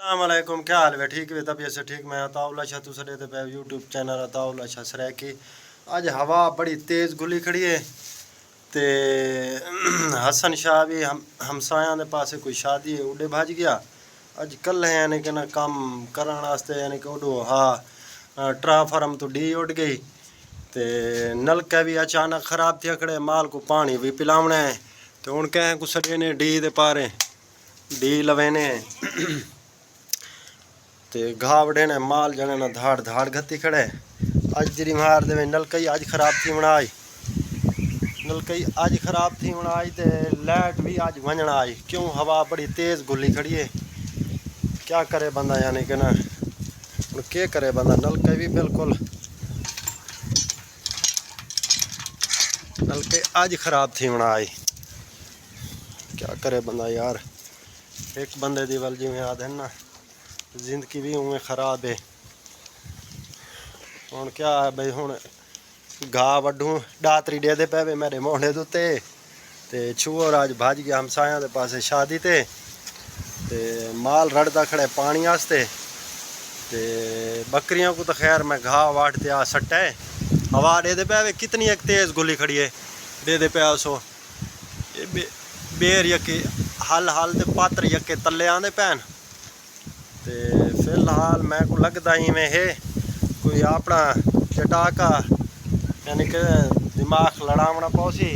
अस्सलामुअलैकुम, क्या हाल है? ठीक है, तबीयत से ठीक। मैं अताउल्ला शाह तुसरे पे यूट्यूब चैनल अताउल्ला शाह सरैकी। अज हवा बड़ी तेज़ गुली खड़ी है ते हसन शाह भी हमसायां दे पासे कोई शादी है उड़े भज गया। अज कल है यानी कि ना काम करने वास्ते यानी कि उडो ट्राफार्म तो डी उड़ गई ते नलका भी अचानक ख़राब थे खड़े, माल को पानी भी पिलावना है तो हूँ कहें को सड़े ने डी दे पारे डी लवेने ते घा वड़े ने माल जने ना धाड़ धाड़ घती खड़े। अज जरी मार दे नलकई अज खराब थी बनाई, नलकई अज खराब थी बनाई ते लाइट भी अज वंजना आई। क्यों? हवा बड़ी तेज़ गुली खड़ी है। क्या करे बंदा यानी कि ना क्या करे बंदा। नलकई भी बिल्कुल नलकई अज खराब थी बनाई। क्या करे बंदा यार। एक बंदे दी वल जिवें आदे ना जिंदगी भी उवें खराब है। हूँ क्या है बई, हूँ घा वड्डू डातरी दे पे मेरे मोढ़े दुते ते छुओर अज भज गया हमसाया दे पासे शादी ते माल रड़दा खड़े पानी आस्ते ते बकरियों को तो खैर मैं घा वाटते आ सट्टा है। हवा दे पे कितनी एक तेज़ गुली खड़ी है दे पे सो ये बेर यके हल हल ते पात्र यके तले आंदे पैन ते फिलहाल मैं को लगता ही में है कोई अपना चटाका यानी कि दिमाग लड़ावना पौसी।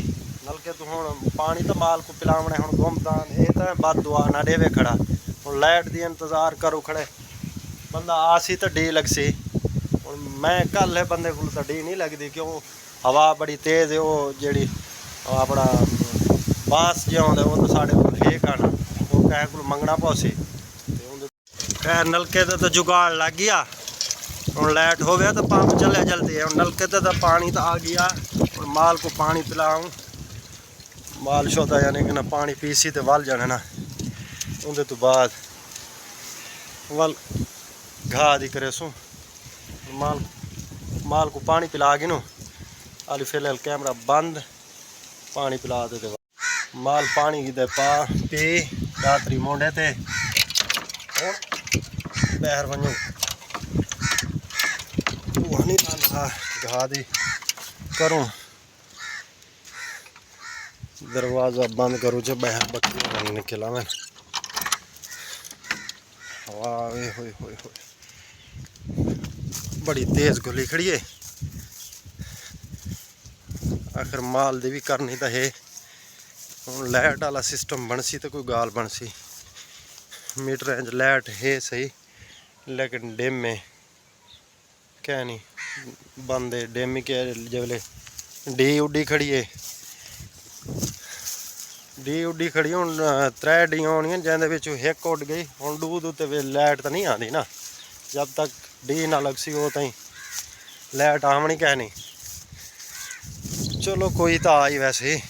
नलके तो हूँ पानी तो माल को पिलावना हूँ घूमता ये तो बद दुआ ना देवे खड़ा। हूँ लाइट दी इंतज़ार करो खड़े बंदा आसी तो डी लगसी। हूँ मैं कल है बंदे को तो डी नहीं लगती। क्यों? हवा बड़ी तेज़ है। वो जी अपना बांस जो आते वो तो साढ़े को फेक आना वो कह को मंगना पौसी। खैर नलके तो जुगाड़ लग गया। और लाइट हो गया तो पंप चले जल्दी है। नलके तो पानी तो आ गया और माल को पानी पिलाऊँ माल शोता यानी कि ना पानी पीसी तो वल जाने ना उनके तो बाद वल घा दी करे सू माल को पानी पिला गए नो अली फिलहाल कैमरा बंद पानी पिला दे माल पानी की दे पा पी रात्रि मोढ़े ते और बहर वनो घा दी करूँ दरवाज़ा बंद करूँ जो बहर बकरी निकला मैं हवा हो बड़ी तेज़ गुली खड़ी है। आखिर माल दी भी करनी तो है। हूँ लाइट वाला सिस्टम बनसी तो कोई गाल बनसी। मीटर लाइट है सही लेकिन डेम में क्या नहीं बंद है। डेम के जबले डी उड्डी खड़ी है डी उड्डी खड़ी हूँ त्रै डी आनियां जिंदे एक उड गई। हूँ दूध उत्ते लाइट तो नहीं आती ना जब तक डी ना लगसी वो तई लाइट आमनी कह नहीं। चलो कोई तो आई वैसे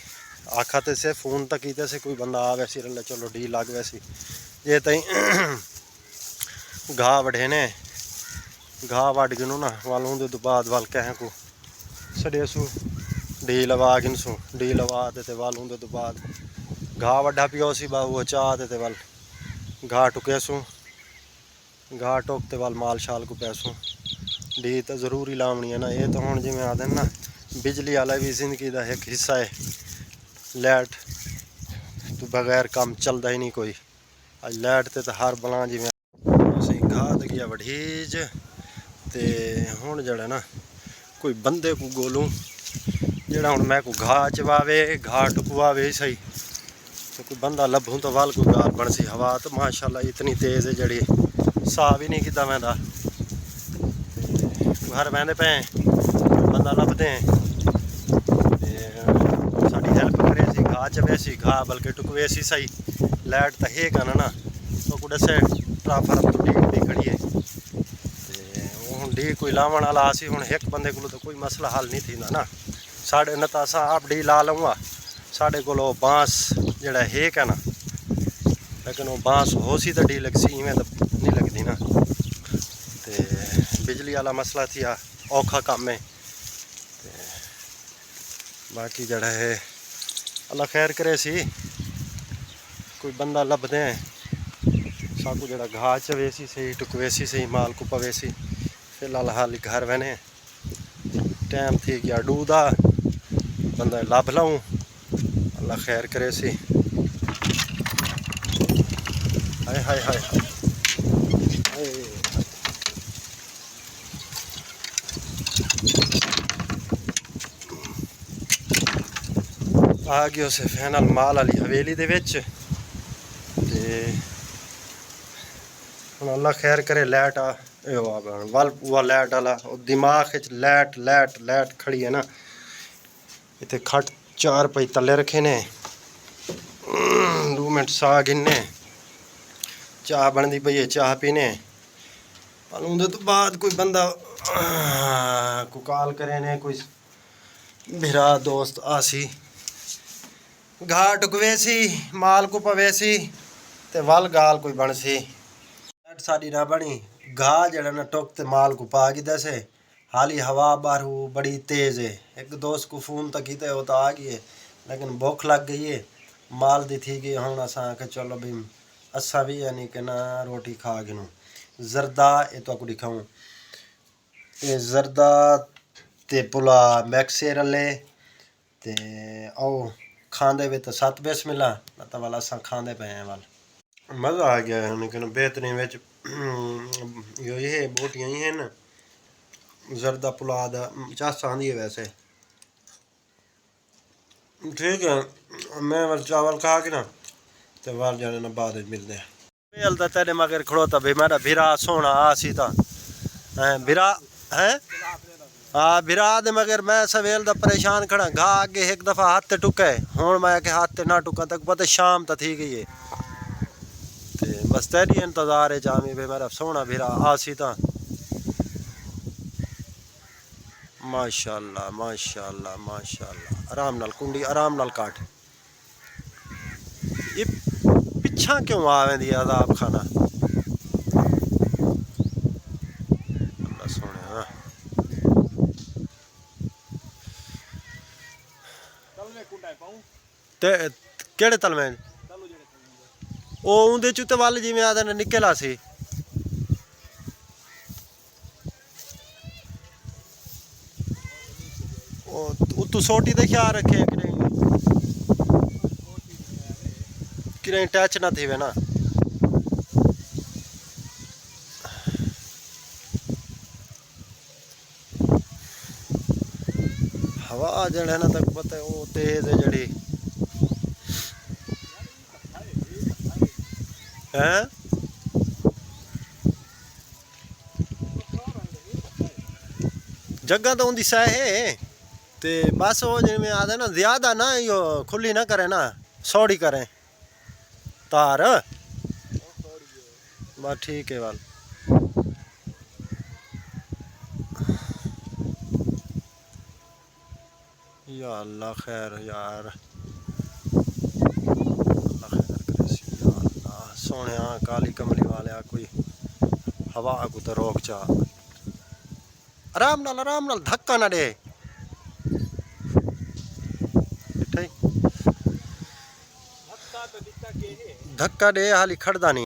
आखा तो से फोन तक कीते से कोई बंदा आ वैसी रल चलो डी लग वैसी जे तई घा वढ़े ने घा वड गिनू ना वाल उनके तो बाद वाल कह को सड़े सू डी लवा गिन सू डी लवा दे वाल उनके तो बाद घा वड्डा पियो सी बा वो चाह दे वाल घा टुके सू घा टोकते वाल माल शाल को पैसों डी तो जरूरी लावनी है ना। ये तो हूँ जिमें आते ना बिजली वाला भी जिंदगी का एक हिस्सा है। लाइट तो बगैर काम चलता ही नहीं कोई। अज लाइट ते तो हर बला जिमें असी घा तो गया वढ़ीज ते हूँ जड़ा ना कोई बंदे को गोलूँ जड़ा हूँ मैं को घा चवावे घा टुकवावे सही तो कोई बंदा लभूँ तो वाल कोई गाल बन सी। हवा तो माशाल्लाह इतनी तेज़ है जड़ी सा भी नहीं किता मैं घर बहते पे बंदा लभदे साड़ी हेल्प करे सी घा चवे सी घा बल्कि टुकवे सी सही। लाइट तो है कहना ना तो कुछ दसे ट्राफार्म तो डी खड़ी है हूँ डी कोई लावन वाला आसी। हूँ एक बंदे को तो कोई मसला हल नहीं थी ना साढ़े न तो असा आप डी ला लूँगा साढ़े को बांस जड़ा है क्या ना लेकिन वो बांस हो सी तो डी लगसी इवें तो नहीं लगती ना ते बिजली वाला मसला थी औखा काम है। बाकी जड़ा है अल्लाह खैर करे सी कोई बंदा लभदे साकू जड़ा घाह च वेसी सही टुकवेसी सही माल को पवेसी फिलहाल हाल घर वने टाइम थी गया डूदा बंदा लाभ लाऊं अल्लाह खैर करे सी। हाय हाय हाय आ गया से फाइनल माल वाली हवेली दे विच ते हुण अल्लाह खैर करे लाइट आ वल पूआ लाइट वाला दिमाग लाइट लाइट लाइट खड़ी है ना। इतने खट 4 पई तले रखे ने 2 मिनट सा गिनने चाह बनती पई है चाह पीने उनके तो बाद कोई बंदा को कॉल करे ने कोई मेरा दोस्त आसी घाह टुकवेसी माल को पवेसी ते वल गाल कोई बनसी साड़ी ना बनी घाह जड़ा ना टुक ते माल को पा गिदा से हाली हवा बाहर बड़ी तेज़ है। एक दोस्त को फ़ोन तक किया वो तो आ गई है लेकिन भूख लग गई है माल दी थी गई हूँ असा के चलो भी असा भी यानी कि ना रोटी खा गिनूँ जरदा ये तो कुछ दिखाऊँ ये जरदा ते पुला मैक्से रले ते आओ खांदे वे तो 7 बेस मिला ना तो वाला असा खांदे पे हैं वाल मज़ा आ गया है लेकिन बेहतरीन विच ये बोटियाँ ही हैं ना जरदा पुला दा चास आंदी है वैसे ठीक है। मैं वाल चावल खा के ना तो वाल जाने ना बाद में मिलते हैं बेल दा तेरे मगर खड़ोता भी मेरा भिरा सोना आसी था भिरा है हाँ भिरा दे मगर मैं सवेल दा परेशान खड़ा घा आगे एक दफ़ा हाथ ते टुके हुण मैं के हाथ ते ना टुका तक पता शाम तो थी गई है ते बस तेरी इंतज़ार है जामी भी मेरा सोना भिरा आसी था। माशाअल्लाह माशाअल्लाह माशाअल्लाह आराम नाल कुंडी आराम नाल काट ये पिछा क्यों आवेंदी अदाब खाना अल्लाह सोने ते केड़े तल में ओ उंदे च ते वल जिवें आदे निकला सी तू सोटी दे ख्याल रखे कि नहीं टच ना थी वे ना हवा जड़ा ना तक पता है वो तेज है जड़ी हैं जगह तो उनकी सह है ते बस वो जिनमें आदे ना ज़्यादा ना यो खुली ना करे ना सौड़ी करें तार बस ठीक है वाल या अल्लाह खैर यार अल्लाह खैर करे या अल्लाह सोने काली कमली वाले कोई हवा को तो रोक चा आराम नाल धक्का ना दे धक्का दे हाली खड़दा नहीं।